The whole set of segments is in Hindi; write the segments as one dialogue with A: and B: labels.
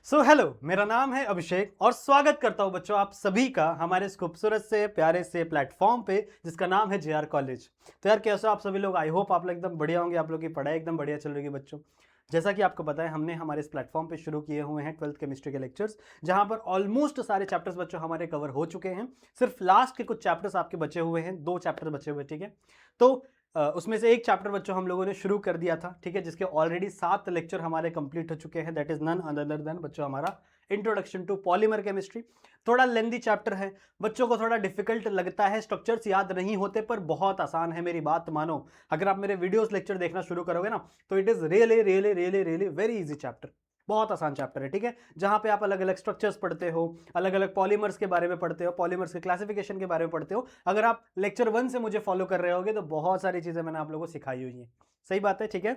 A: हेलो, मेरा नाम है अभिषेक और स्वागत करता हूं बच्चों आप सभी का हमारे इस खूबसूरत से प्यारे से प्लेटफॉर्म पे जिसका नाम है जेआर कॉलेज। तो यार कैसे हो आप सभी लोग? आई होप आप लोग एकदम बढ़िया होंगे, आप लोग की पढ़ाई एकदम बढ़िया चल रही है बच्चों। जैसा कि आपको पता है हमने हमारे इस प्लेटफॉर्म पे शुरू किए हुए हैं 12th केमिस्ट्री के लेक्चर्स, जहां पर ऑलमोस्ट सारे चैप्टर्स बच्चों हमारे कवर हो चुके हैं। सिर्फ लास्ट के कुछ चैप्टर्स आपके बचे हुए हैं, 2 चैप्टर बचे हुए, ठीक है। तो उसमें से एक चैप्टर बच्चों हम लोगों ने शुरू कर दिया था, ठीक है, जिसके ऑलरेडी 7 लेक्चर हमारे कंप्लीट हो चुके हैं। That is none other than बच्चों हमारा इंट्रोडक्शन टू पॉलीमर केमिस्ट्री। थोड़ा लेंदी चैप्टर है, बच्चों को थोड़ा डिफिकल्ट लगता है, स्ट्रक्चर्स याद नहीं होते, पर बहुत आसान है, मेरी बात मानो। अगर आप मेरे वीडियोस लेक्चर देखना शुरू करोगे ना तो it is really really really really very easy chapter. बहुत आसान चैप्टर है, ठीक है, जहां पे आप अलग अलग स्ट्रक्चर्स पढ़ते हो, अलग अलग पॉलीमर्स के बारे में पढ़ते हो, पॉलीमर्स के क्लासिफिकेशन के बारे में पढ़ते हो। अगर आप लेक्चर 1 से मुझे फॉलो कर रहे होगे तो बहुत सारी चीजें मैंने आप लोगों को सिखाई हुई है। सही बात है, ठीक है।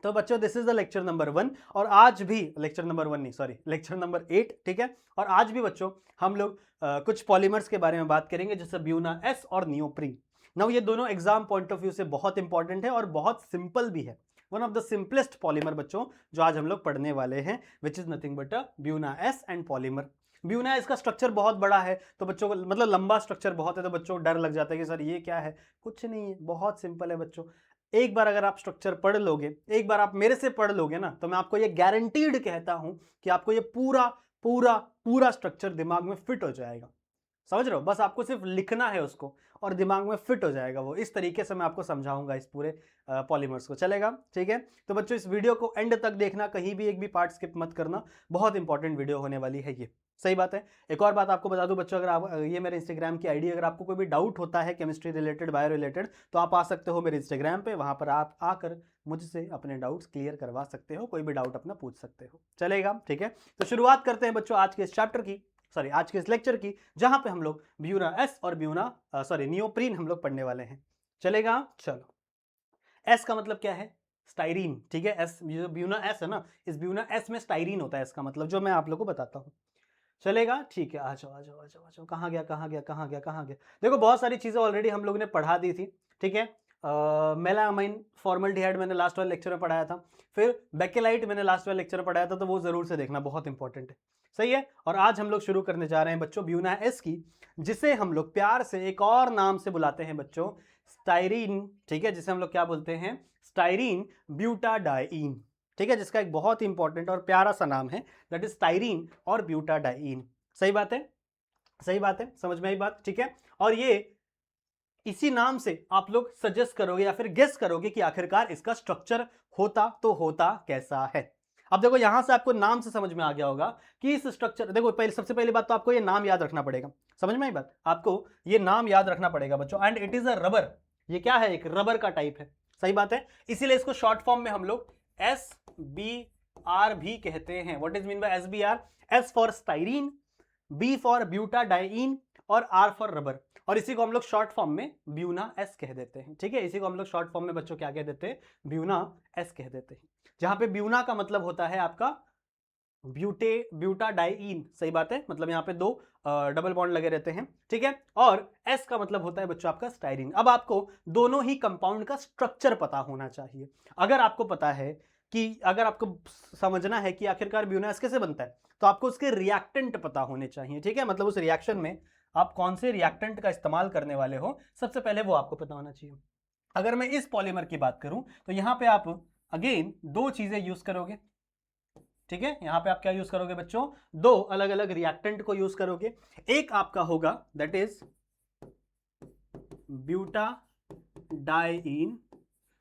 A: तो बच्चों this is the lecture number 1 और आज भी लेक्चर नंबर 1 नहीं, सॉरी, लेक्चर नंबर 8, ठीक है। और आज भी बच्चों हम लोग कुछ पॉलीमर्स के बारे में बात करेंगे, जैसे ब्यूना एस और नियोप्रीन। नाउ ये दोनों एग्जाम पॉइंट ऑफ व्यू से बहुत इंपॉर्टेंट है और बहुत सिंपल भी है। One of the simplest polymer बच्चों जो आज हम लोग पढ़ने वाले हैं, which is nothing but a Buna S and polymer. Buena S का स्ट्रक्चर बहुत बड़ा है, तो बच्चों को मतलब लंबा स्ट्रक्चर बहुत है, तो बच्चों को डर लग जाता है कि सर ये क्या है। कुछ नहीं है, बहुत सिंपल है बच्चों। एक बार अगर आप स्ट्रक्चर पढ़ लोगे, एक बार आप मेरे से पढ़ लोगे ना, तो मैं आपको ये गारंटीड कहता हूं कि आपको ये पूरा पूरा पूरा स्ट्रक्चर दिमाग में फिट हो जाएगा। समझ रहे हो? बस आपको सिर्फ लिखना है उसको और दिमाग में फिट हो जाएगा वो। इस तरीके से मैं आपको समझाऊंगा इस पूरे पॉलीमर्स को, चलेगा? ठीक है। तो बच्चों इस वीडियो को एंड तक देखना, कहीं भी एक भी पार्ट स्किप मत करना, बहुत इंपॉर्टेंट वीडियो होने वाली है ये। सही बात है। एक और बात आपको बता दूं बच्चों, अगर आप ये मेरे इंस्टाग्राम की आईडी, अगर आपको कोई भी डाउट होता है केमिस्ट्री रिलेटेड, बायो रिलेटेड, तो आप आ सकते हो मेरे इंस्टाग्राम पे, वहां पर आप आकर मुझसे अपने डाउट्स क्लियर करवा सकते हो, कोई भी डाउट अपना पूछ सकते हो, चलेगा? ठीक है। तो शुरुआत करते हैं बच्चों आज के इस चैप्टर की, सॉरी आज के इस लेक्चर की, जहां पे हम लोग ब्यूना एस और ब्यूना सॉरी नियोप्रीन हम लोग पढ़ने वाले हैं, चलेगा? चलो, एस का मतलब क्या है? स्टाइरीन, ठीक है। एस, जो ब्यूना एस है ना, इस ब्यूना एस में स्टाइरीन होता है, इसका मतलब, जो मैं आप लोग को बताता हूँ, चलेगा? ठीक है, आ जाओ आ जाओ आ जाओ आ जाओ। कहाँ गया कहाँ गया कहाँ गया कहाँ गया? देखो बहुत सारी चीजें ऑलरेडी हम लोगों ने पढ़ा दी थी, ठीक है। मेलामाइन फॉर्मल्डिहाइड मैंने लास्ट वाले लेक्चर में पढ़ाया था, फिर बेकेलाइट मैंने लास्ट वाले लेक्चर में पढ़ाया था, तो वो जरूर से देखना, बहुत इंपॉर्टेंट है। सही है। और आज हम लोग शुरू करने जा रहे हैं बच्चों ब्यूना एस की, जिसे हम लोग प्यार से एक और नाम से बुलाते हैं बच्चों, स्टाइरीन, ठीक है, जिसे हम लोग क्या बोलते हैं? स्टाइरीन ब्यूटाडाइन, ठीक है, जिसका एक बहुत ही इंपॉर्टेंट और प्यारा सा नाम है, दैट इज स्टाइरीन और ब्यूटाडाइन। सही बात है, सही बात है, समझ में आई बात? ठीक है। और ये इसी नाम से आप लोग सजेस्ट करोगे या फिर गेस करोगे कि आखिरकार इसका स्ट्रक्चर होता तो होता कैसा है। अब देखो यहां से आपको नाम से समझ में आ गया होगा कि इस स्ट्रक्चर, देखो पहले सबसे पहली बात तो आपको ये नाम याद रखना पड़ेगा। समझ में आई बात? आपको ये नाम याद रखना पड़ेगा बच्चों। And it is a rubber, ये क्या है? एक रबर का टाइप है। सही बात है। इसीलिए इसको शॉर्ट फॉर्म में हम लोग एस बी आर भी कहते हैं। What is mean by S B R? S for styrene, B for butadiene और आर फॉर रबर। और इसी को हम लोग शॉर्ट फॉर्म में ब्यूना एस कह देते हैं, ठीक है। इसी को हम लोग शॉर्ट फॉर्म में बच्चों क्या कह देते हैं? ब्यूना एस कह देते हैं। जहां पे ब्यूना का मतलब होता है आपका ब्यूटाडाइन, सही बात है, मतलब यहाँ पे 2 डबल बॉन्ड लगे रहते हैं, ठीक है। और एस का मतलब होता है बच्चों आपका स्टाइरीन। अब आपको दोनों ही कंपाउंड का स्ट्रक्चर पता होना चाहिए। अगर आपको पता है कि, अगर आपको समझना है कि आखिरकार ब्यूना एस कैसे बनता है, तो आपको उसके रिएक्टेंट पता होने चाहिए, ठीक है। मतलब उस रिएक्शन में आप कौन से रिएक्टेंट का इस्तेमाल करने वाले हो, सबसे पहले वो आपको पता होना चाहिए। अगर मैं इस पॉलीमर की बात करूं तो यहां पे आप अगेन 2 चीजें यूज करोगे, ठीक है। यहां पे आप क्या यूज करोगे बच्चों? 2 अलग अलग रिएक्टेंट को यूज करोगे। एक आपका होगा दैट इज ब्यूटाडाइन।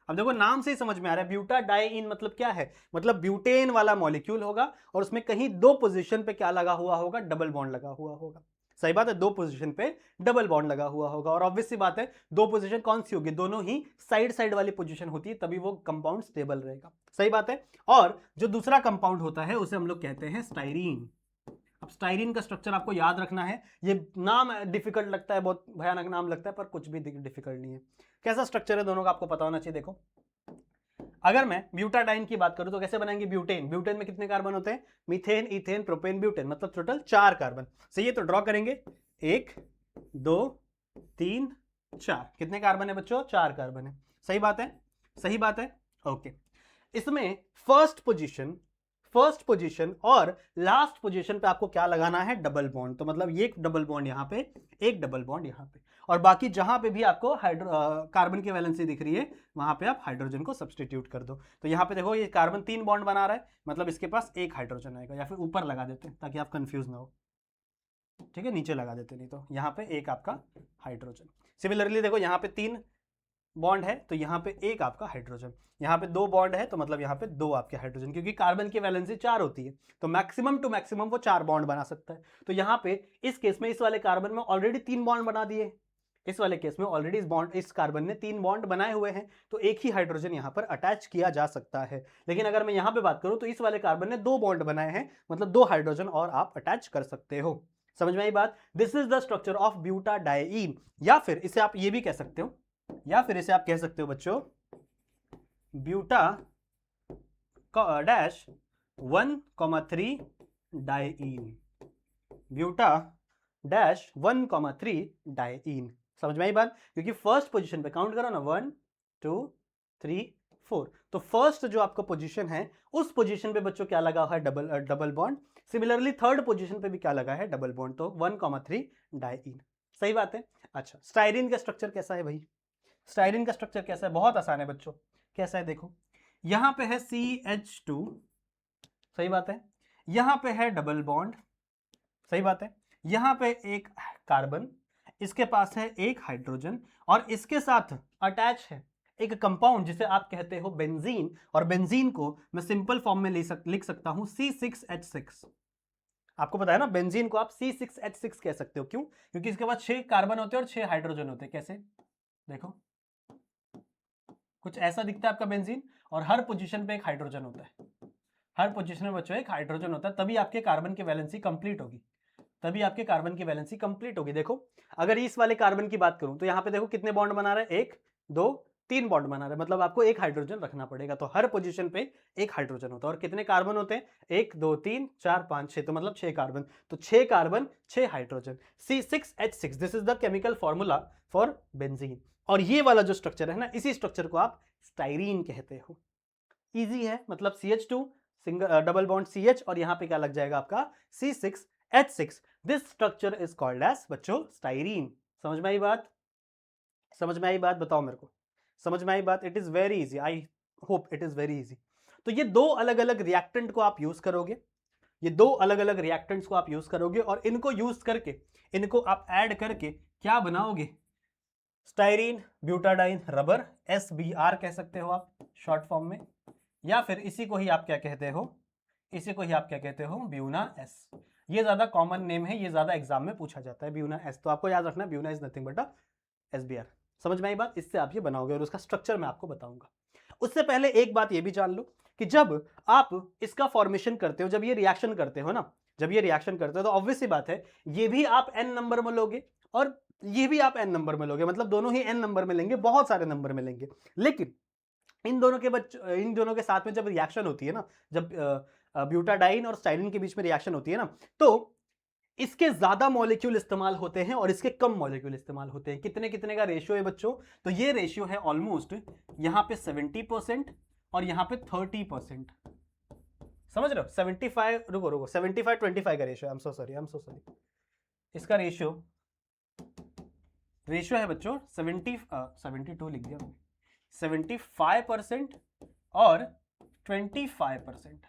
A: अब देखो नाम से ही समझ में आ रहा है, ब्यूटाडाइन मतलब क्या है? मतलब ब्यूटेन वाला मॉलिक्यूल होगा और उसमें कहीं 2 पोजीशन पे क्या लगा हुआ होगा? डबल बॉन्ड लगा हुआ होगा। सही बात है, 2 पोजीशन पे डबल बॉन्ड लगा हुआ होगा। और ऑब्वियस सी बात है, 2 पोजीशन कौन सी होगी? दोनों ही साइड साइड वाली पोजीशन होती है, तभी वो कंपाउंड स्टेबल रहेगा। सही बात है। और जो दूसरा कंपाउंड होता है उसे हम लोग कहते हैं स्टाइरीन। अब स्टाइरीन का स्ट्रक्चर आपको याद रखना है। ये नाम डिफिकल्ट लगता है, बहुत भयानक नाम लगता है, पर कुछ भी डिफिकल्ट नहीं है। कैसा स्ट्रक्चर है दोनों का आपको पता होना चाहिए। देखो अगर मैं ब्यूटाडाइन की बात करूं तो कैसे बनाएंगे? ब्यूटेन, ब्यूटेन में कितने कार्बन होते हैं? मीथेन, इथेन, प्रोपेन, ब्यूटेन, मतलब टोटल 4 कार्बन। सही है, तो ड्रॉ करेंगे 1 2 3 4। कितने कार्बन है बच्चों? 4 कार्बन है। सही बात है, सही बात है, ओके। इसमें फर्स्ट पोजीशन और लास्ट पोजीशन पे आपको क्या लगाना है, डबल बॉन्ड। तो मतलब ये एक डबल बॉन्ड यहाँ पे, एक डबल बॉन्ड यहाँ पे, और बाकी जहां पे भी आपको कार्बन की वैलेंसी दिख रही है वहां पे आप हाइड्रोजन को सब्सटीट्यूट कर दो। तो यहाँ पे देखो ये कार्बन 3 बॉन्ड बना रहा है, मतलब इसके पास एक हाइड्रोजन आएगा, या फिर ऊपर लगा देते हैं ताकि आप कंफ्यूज ना हो, ठीक है, नीचे लगा देते, नहीं तो यहाँ पे एक आपका हाइड्रोजन। सिमिलरली देखो यहाँ पे 3 बॉन्ड है तो यहाँ पे एक आपका हाइड्रोजन, यहाँ पे 2 बॉन्ड है तो मतलब यहाँ पे 2 आपके हाइड्रोजन, क्योंकि कार्बन की वैलेंसी 4 होती है तो मैक्सिमम टू मैक्सिमम वो 4 बॉन्ड बना सकता है। तो यहाँ पे इस केस में इस वाले कार्बन में ऑलरेडी 3 बॉन्ड बना दिए, इस वाले केस में ऑलरेडी इस कार्बन ने 3 बॉन्ड बनाए हुए हैं, तो एक ही हाइड्रोजन यहाँ पर अटैच किया जा सकता है। लेकिन अगर मैं यहाँ पे बात करूँ तो इस वाले कार्बन ने 2 बॉन्ड बनाए हैं, मतलब 2 हाइड्रोजन और आप अटैच कर सकते हो। समझ में आई बात? This is the structure of butadiene, या फिर इसे आप ये भी कह सकते हो, या फिर इसे आप कह सकते हो बच्चों buta dash 1,3 dine, buta dash 1,3 dine. समझ में आई बात? क्योंकि फर्स्ट पोजीशन पे काउंट करो ना, 1 2 3 4, तो फर्स्ट जो आपका पोजीशन है उस पोजीशन पे बच्चों क्या लगा हुआ है, double bond. Similarly third position पे भी क्या लगा है, डबल बॉन्ड, तो 1,3 डाईन। सही बात है। अच्छा, स्टाइरिन का स्ट्रक्चर कैसा है भाई? स्टाइरिन का स्ट्रक्चर कैसा है? बहुत आसान है बच्चों। कैसा है देखो, यहां पे है CH2, सही बात है, यहां पे है डबल बॉन्ड, सही बात है, यहां पे एक कार्बन, इसके पास है एक हाइड्रोजन, और इसके साथ अटैच है एक कंपाउंड जिसे आप कहते हो बेंजीन, और बेंजीन को मैं सिंपल फॉर्म में लिख सकता हूं C6H6। आपको पता है ना, बेंजीन को आप C6H6 कह सकते हो। क्यों? क्योंकि इसके पास 6 कार्बन होते हैं और 6 हाइड्रोजन होते हैं। कैसे? देखो कुछ ऐसा दिखता है आपका बेंजीन, और हर पोजीशन पे एक हाइड्रोजन होता है, हर पोजीशन में बच्चों एक हाइड्रोजन होता है, तभी आपके कार्बन की वैलेंसी कंप्लीट होगी, तभी आपके कार्बन की वैलेंसी कंप्लीट होगी। देखो अगर इस वाले कार्बन की बात करूं तो यहाँ पे देखो कितने बॉन्ड बना रहा है, 1 2 3 बॉन्ड बना रहा है, मतलब आपको एक हाइड्रोजन रखना पड़ेगा। तो हर पोजीशन पे एक हाइड्रोजन होता है, और कितने कार्बन होते हैं, 1 2 3 4 5 6, तो मतलब 6 कार्बन, तो 6 carbon 6 hydrogen, C6H6, this is the chemical formula for benzene. और ये वाला जो स्ट्रक्चर है ना, इसी स्ट्रक्चर को आप स्टाइरीन कहते हो। इजी है, मतलब CH2 single double bond CH, और यहाँ पे क्या लग जाएगा आपका C6H6। This structure is called as बच्चों स्टाइरीन। समझ में आई बात? समझ में आई बात? बताओ मेरे को, समझ में आई बात? It is very easy, I hope it is very easy. तो ये 2 अलग अलग रिएक्टेंट को आप यूज करोगे, ये 2 अलग अलग रिएक्टेंट्स को आप यूज करोगे, और इनको यूज करके, इनको आप ऐड करके क्या बनाओगे, स्टाइरीन ब्यूटाडाइन रबर, SBR कह सकते हो आप शॉर्ट फॉर्म में, या फिर इसी को ही आप क्या कहते हो, इसी को ही आप क्या कहते हो, ब्यूना एस। ये ज्यादा कॉमन नेम है, ये ज्यादा एग्जाम में पूछा जाता है, ब्यूना एस। तो आपको याद रखना, Buena is nothing but SBR। समझ में आई बात? इससे आप ये बनाओगे, और उसका स्ट्रक्चर मैं आपको बताऊंगा। उससे पहले एक बात ये भी जान लो कि जब आप इसका फॉर्मेशन करते हो, जब ये रिएक्शन करते हो ना, जब ये रिएक्शन करते हो तो ऑब्वियस सी बात है ये भी आप n नंबर में लोगे और ये भी आप n नंबर में लोगे, मतलब दोनों ही n नंबर में लेंगे, बहुत सारे नंबर में लेंगे। लेकिन इन दोनों के साथ में जब रिएक्शन होती है ना, जब ब्यूटाडाइन और स्टाइरिन के बीच में रिएक्शन होती है ना, तो इसके ज्यादा मॉलिक्यूल इस्तेमाल होते हैं और इसके कम मॉलिक्यूल इस्तेमाल होते हैं। कितने कितने का रेशियो है बच्चों? तो ये रेशियो है ऑलमोस्ट यहां पे 70% और यहां पे 30%। समझ रहे हो? 75, रुको 75-25 का ratio, I am so sorry, इसका रेशियो है बच्चों 72 लिख दिया, 75% और 25%।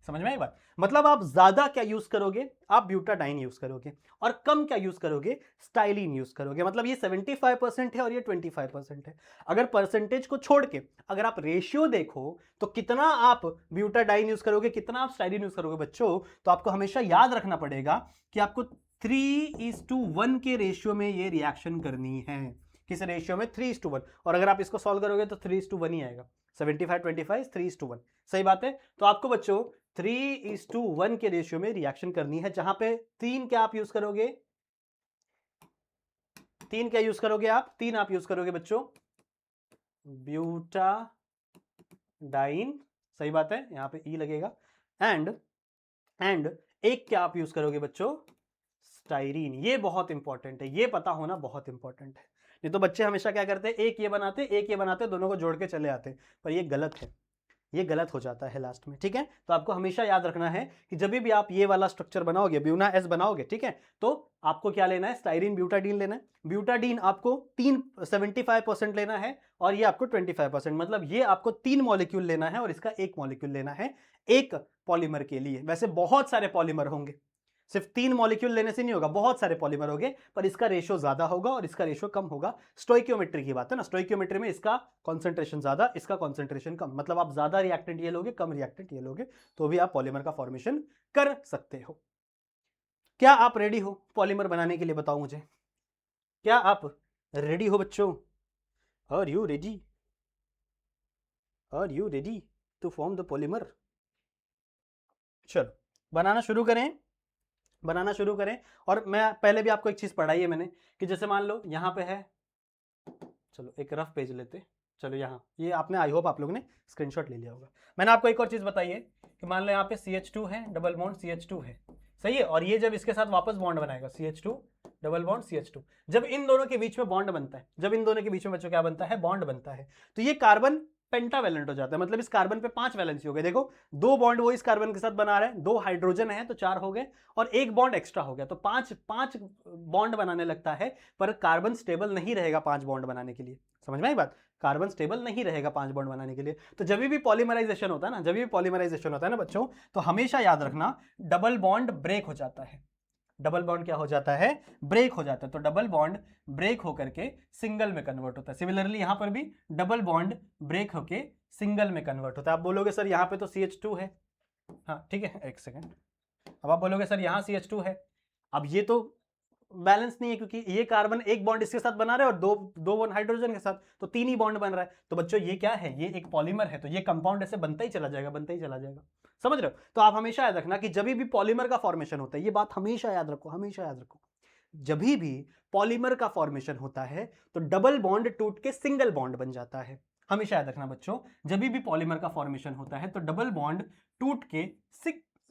A: समझ में आई बात? मतलब आप ज्यादा क्या यूज करोगे, आप ब्यूटाडाइन यूज करोगे, और कम क्या यूज करोगे, स्टाइलिन यूज करोगे। मतलब ये 75% है और ये 25% है। अगर परसेंटेज को छोड़ के अगर आप रेशियो देखो तो कितना आप ब्यूटाडाइन यूज करोगे, कितना आप स्टाइलिन यूज करोगे बच्चों, तो आपको हमेशा याद रखना पड़ेगा कि आपको 3:1 के रेशियो में ये रिएक्शन करनी है। किस रेशियो में? 3:1। और अगर आप इसको सॉल्व करोगे तो 3:1 ही आएगा। 75-25 3:1, सही बात है। तो आपको बच्चों 3:1 के रेशियो में रिएक्शन करनी है, जहां पे 3 क्या आप यूज करोगे, 3 क्या यूज करोगे आप? 3 आप यूज करोगे बच्चों ब्यूटाडाइन, सही बात है, यहां पे ई लगेगा, एंड एक क्या आप यूज करोगे बच्चों, स्टाइरीन। ये बहुत इंपॉर्टेंट है, ये पता होना बहुत इंपॉर्टेंट है। नहीं तो बच्चे हमेशा क्या करते हैं, एक ये बनाते दोनों को जोड़ के चले आते, पर ये गलत है। ये गलत हो जाता है लास्ट में, ठीक है। तो आपको हमेशा याद रखना है कि जब भी आप ये वाला स्ट्रक्चर बनाओगे, ब्यूना एस बनाओगे, ठीक है, तो आपको क्या लेना है, स्टाइरिन ब्यूटाडीन लेना है। ब्यूटाडीन आपको 75% लेना है और ये आपको 25%, मतलब ये आपको 3 मॉलिक्यूल लेना है और इसका 1 मॉलिक्यूल लेना है एक पॉलीमर के लिए। वैसे बहुत सारे पॉलीमर होंगे, सिर्फ 3 मॉलिक्यूल लेने से नहीं होगा, बहुत सारे पॉलीमर होंगे, पर इसका रेशियो ज्यादा होगा और इसका रेशियो कम होगा। स्टोइकियोमेट्री की बात है ना, स्टोइकियोमेट्री में इसका कॉन्सेंट्रेशन ज्यादा, इसका कॉन्सेंट्रेशन कम, मतलब आप ज्यादा रिएक्टेंट ये लोगे, कम रिएक्टेंट ये लोगे, तो भी आप पॉलीमर का फॉर्मेशन कर सकते हो। क्या आप रेडी हो पॉलीमर बनाने के लिए? बताओ मुझे, क्या आप रेडी हो बच्चों? Are you ready? Are you ready to form the polymer? चलो बनाना शुरू करें, बनाना शुरू करें। और मैं पहले भी आपको एक चीज पढ़ाई है मैंने, कि जैसे मान लो यहां पे है, चलो एक रफ पेज लेते, चलो यहाँ ये आपने, आई होप आप लोगों ने स्क्रीनशॉट ले लिया होगा। मैंने आपको एक और चीज बताई है कि मान लो यहाँ पे CH2 है, डबल बॉन्ड CH2 है, सही है, और ये जब इसके साथ वापस बॉन्ड बनाएगा CH2 डबल बॉन्ड CH2, जब इन दोनों के बीच में बॉन्ड बनता है, जब इन दोनों के बीच में बच्चों क्या बनता है, बॉन्ड बनता है, तो ये कार्बन पेंटावैलेंट हो जाता है, मतलब इस कार्बन पे 5 वैलेंसी हो गए। देखो 2 बॉन्ड वो इस कार्बन के साथ बना रहे हैं, 2 हाइड्रोजन है तो 4 हो गए, और 1 बॉन्ड एक्स्ट्रा हो गया, तो 5 बॉन्ड बनाने लगता है, पर कार्बन स्टेबल नहीं रहेगा 5 बॉन्ड बनाने के लिए। समझ में आई बात? कार्बन स्टेबल नहीं रहेगा 5 बॉन्ड बनाने के लिए। तो जब भी पॉलीमराइजेशन होता है ना, जब भी पॉलीमराइजेशन होता है ना बच्चों, तो हमेशा याद रखना डबल बॉन्ड ब्रेक हो जाता है। डबल बॉन्ड क्या हो जाता है? ब्रेक हो जाता है। तो डबल बॉन्ड ब्रेक होकर के सिंगल में कन्वर्ट होता है। सिमिलरली यहां पर भी डबल बॉन्ड ब्रेक होके सिंगल में कन्वर्ट होता है। आप बोलोगे सर यहां पे तो CH2 है, हाँ ठीक है, एक सेकेंड। अब आप बोलोगे सर यहां CH2 है, अब ये तो बैलेंस नहीं है, क्योंकि ये कार्बन एक बॉन्ड इसके साथ बना रहा है और दो बॉन्ड हाइड्रोजन के साथ, तो 3 ही बॉन्ड बन रहा है। तो बच्चों ये क्या है, ये एक पॉलीमर है, तो ये कंपाउंड ऐसे बनता ही चला जाएगा, बनता ही चला जाएगा। समझ रहे हो? तो आप हमेशा याद रखना कि जब भी पॉलीमर का फॉर्मेशन होता है, ये बात हमेशा याद रखो, हमेशा याद रखो, जब भी पॉलीमर का फॉर्मेशन होता है तो डबल बॉन्ड टूट के सिंगल बॉन्ड बन जाता है। हमेशा याद रखना बच्चों, जब भी पॉलीमर का फॉर्मेशन होता है तो डबल बॉन्ड टूट के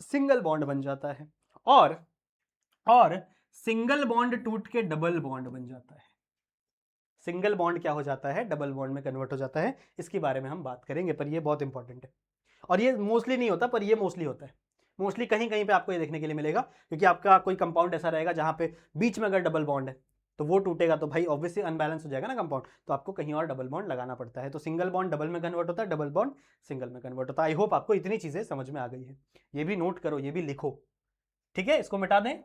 A: सिंगल बॉन्ड बन जाता है, और सिंगल बॉन्ड टूट के डबल बॉन्ड बन जाता है। सिंगल बॉन्ड क्या हो जाता है? डबल बॉन्ड में कन्वर्ट हो जाता है। इसके बारे में हम बात करेंगे, पर ये बहुत इंपॉर्टेंट है, और ये मोस्टली नहीं होता, पर ये मोस्टली होता है। मोस्टली कहीं कहीं पे आपको ये देखने के लिए मिलेगा, क्योंकि आपका कोई कंपाउंड ऐसा रहेगा जहां पे बीच में अगर डबल बॉन्ड है तो वो टूटेगा, तो भाई ऑब्वियसली अनबैलेंस हो जाएगा ना कंपाउंड, तो आपको कहीं और डबल बॉन्ड लगाना पड़ता है। तो सिंगल बॉन्ड डबल में कन्वर्ट होता है, डबल बॉन्ड सिंगल में कन्वर्ट होता है। आई होप आपको इतनी चीजें समझ में आ गई है। ये भी नोट करो, ये भी लिखो, ठीक है। इसको मिटा दें,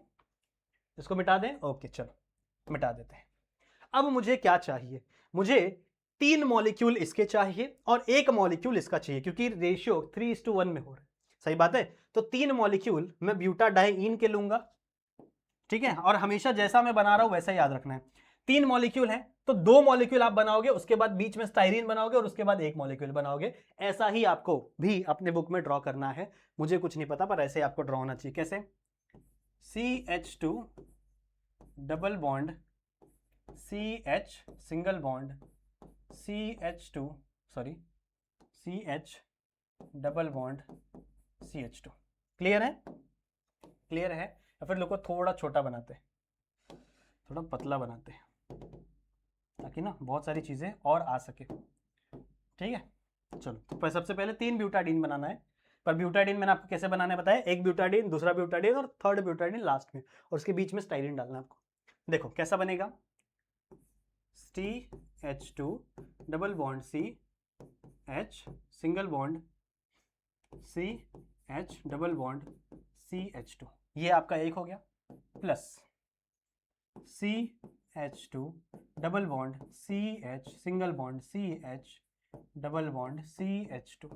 A: इसको मिटा दें, ओके चलो मिटा देते हैं। अब मुझे क्या चाहिए? मुझे 3 मॉलिक्यूल इसके चाहिए और 1 मॉलिक्यूल इसका चाहिए, क्योंकि रेशियो 3:1 में हो रहा है। सही बात है? तो 3 मॉलिक्यूल मैं ब्यूटाडाइईन के लूंगा, ठीक है, और हमेशा जैसा मैं बना रहा हूं वैसा याद रखना है। 3 मॉलिक्यूल है तो 2 मॉलिक्यूल आप बनाओगे, उसके बाद बीच में स्टाइरीन बनाओगे और उसके बाद 1 मॉलिक्यूल बनाओगे। ऐसा ही आपको भी अपने बुक में ड्रॉ करना है। मुझे कुछ नहीं पता, पर ऐसे आपको ड्रॉ होना चाहिए। कैसे? CH2 double bond CH single bond CH2 sorry CH double bond CH2। Clear है? क्लियर है? या फिर लोग को थोड़ा छोटा बनाते हैं, थोड़ा पतला बनाते हैं, ताकि ना बहुत सारी चीजें और आ सके, ठीक है। चलो तो सबसे पहले 3 ब्यूटाडीन बनाना है, पर ब्यूटाडीन मैंने आपको कैसे बनाना है बताया, एक ब्यूटाडीन, दूसरा ब्यूटाडीन और थर्ड ब्यूटाडीन लास्ट में, और उसके बीच में स्टाइरीन डालना है आपको। देखो कैसा बनेगा, CH2 double bond CH single bond CH double bond CH2, ये आपका एक हो गया, plus CH2 double bond CH single bond CH double bond CH2,